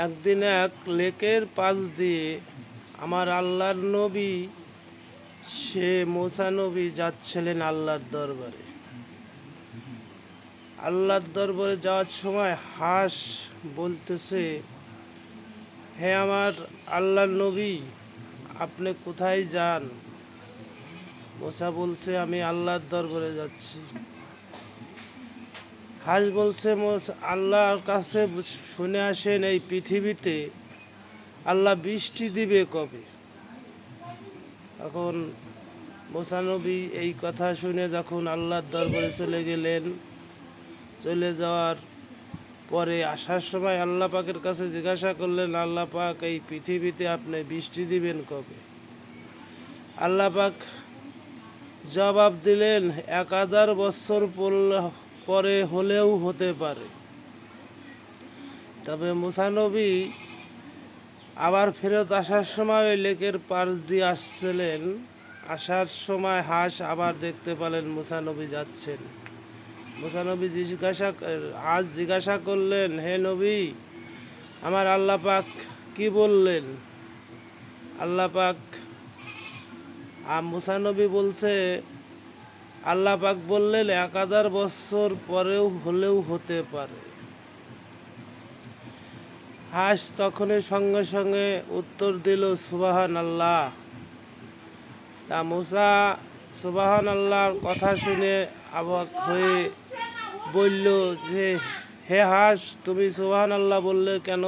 একদিন এক লেকের পাশ দিয়ে আমার আল্লাহর নবী সে মুসা নবী যাচ্ছিলেন আল্লাহর দরবারে। আল্লাহর দরবারে যাওয়ার সময় হাঁস বলতেছে, হে আমার আল্লাহর নবী, আপনি কোথায় যান? মুসা বলছে, আমি আল্লাহর দরবারে যাচ্ছি। হাঁস বলছে, আল্লাহর কাছে শুনে আসেন, এই পৃথিবীতে আল্লাহ বৃষ্টি দিবে কবে? এখন মুসা নবী এই কথা শুনে যখন আল্লাহর দরবারে চলে গেলেন, চলে যাওয়ার পরে আসার সময় আল্লাহ পাকের কাছে জিজ্ঞাসা করলেন, আল্লাহ পাক, এই পৃথিবীতে আপনি বৃষ্টি দিবেন কবে? আল্লাহ পাক জবাব দিলেন, 1000 বছর পরে হলেও হতে পারে। তবে মুসা নবী আবার ফেরত আসার সময় ওই লেকের পাশ দিয়ে আসছিলেন। আসার সময় হাঁস আবার দেখতে পেলেন মুসা নবী যাচ্ছেন। মুসা নবী জিজ্ঞাসা করলেন, হে নবী, আমার আল্লাহ পাক কি বললেন? আল্লাহ পাক মুসা নবী বলছে, আল্লাহ পাক বললেন 1000 বছর পরেও হলেও হতে পারে। হাঁস তখনই সঙ্গে সঙ্গে উত্তর দিল, সুবহান আল্লাহ। তা মুসা সুবহান আল্লাহর কথা শুনে অবাক হয়ে বলল যে, হে হাঁস, তুমি সুবহান আল্লাহ বললে কেন?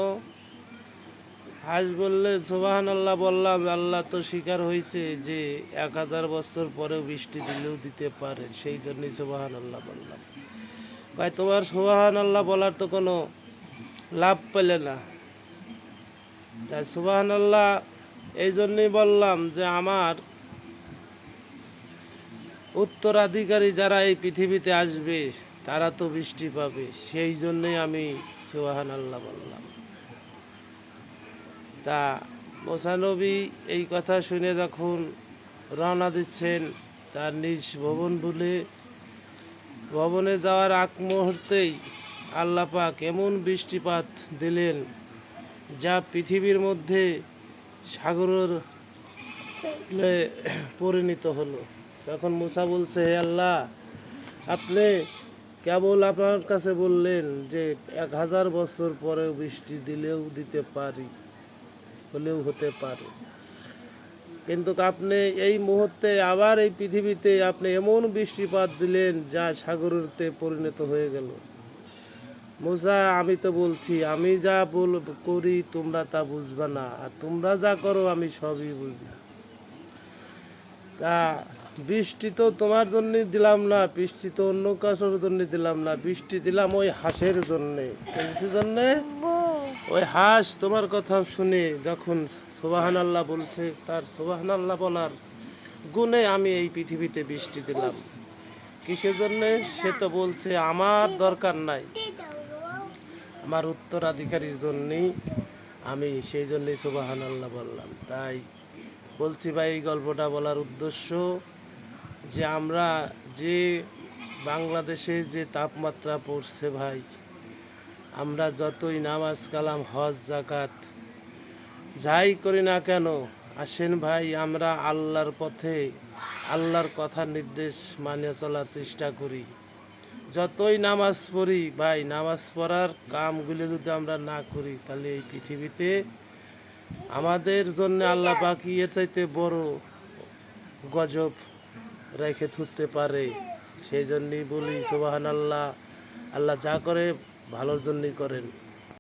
হাঁস বললে, সুবহান আল্লাহ বললাম, আল্লাহ তো স্বীকার হয়েছে যে 1000 বছর পরেও বৃষ্টি দিলেও দিতে পারে, সেই জন্যই সুবহান আল্লাহ বললাম। ভাই, তোমার সুবহান আল্লাহ বলার তো কোনো লাভ পেলে না। তাই সুবহান আল্লাহ এই জন্যই বললাম যে আমার উত্তরাধিকারী যারা এই পৃথিবীতে আসবে তারা তো বৃষ্টি পাবে, সেই জন্যই আমি সুবহান আল্লাহ বললাম। তা মুসা নবী এই কথা শুনে যখন রওনা দিচ্ছেন তার নিজ ভবনে যাওয়ার আগ মুহূর্তেই আল্লাহ পাক এমন বৃষ্টিপাত দিলেন যা পৃথিবীর মধ্যে সাগরের পরিণত হলো। তখন মুসা বলছে, হে আল্লাহ, আপনি কেবল আপনার কাছে বললেন যে 1000 বছর পরেও বৃষ্টি দিলেও দিতে পারি, হলেও হতে পারে, কিন্তু আপনি এই মুহূর্তে আবার এই পৃথিবীতে আপনি এমন বৃষ্টিপাত দিলেন যা সাগরেতে পরিণত হয়ে গেল। মুসা, আমি তো বলছি, আমি যা করি তোমরা তা বুঝবা না, আর তোমরা যা করো আমি সবই বুঝি। তা বৃষ্টি তো তোমার জন্য দিলাম না, বৃষ্টি তো অন্য কারোর জন্য দিলাম না, বৃষ্টি দিলাম ওই হাঁসের জন্যে। কিসের জন্যে? ওই হাঁস তোমার কথা শুনে যখন সুবহান আল্লাহ বলছে, তার সুবহান আল্লাহ বলার গুণে আমি এই পৃথিবীতে বৃষ্টি দিলাম। কিসের জন্যে? সে তো বলছে আমার দরকার নাই, আমার উত্তরাধিকারীর জন্যেই আমি সেই জন্যই সুবহান আল্লাহ বললাম। তাই বলছি ভাই, এই গল্পটা বলার উদ্দেশ্য যে আমরা যে বাংলাদেশে যে তাপমাত্রা পড়ছে ভাই, আমরা যতই নামাজ কালাম হজ জাকাত যাই করি না কেন, আসেন ভাই আমরা আল্লাহর পথে আল্লাহর কথা নির্দেশ মানিয়ে চলার চেষ্টা করি। যতই নামাজ পড়ি ভাই, নামাজ পড়ার কামগুলো যদি আমরা না করি তাহলে এই পৃথিবীতে আমাদের জন্য আল্লাহ পাক এর চাইতে বড় গজব রেখে থুতে পারে। সেই জন্যই বলি সুবহান আল্লাহ, আল্লাহ যা করে ভালোর জন্যই করেন।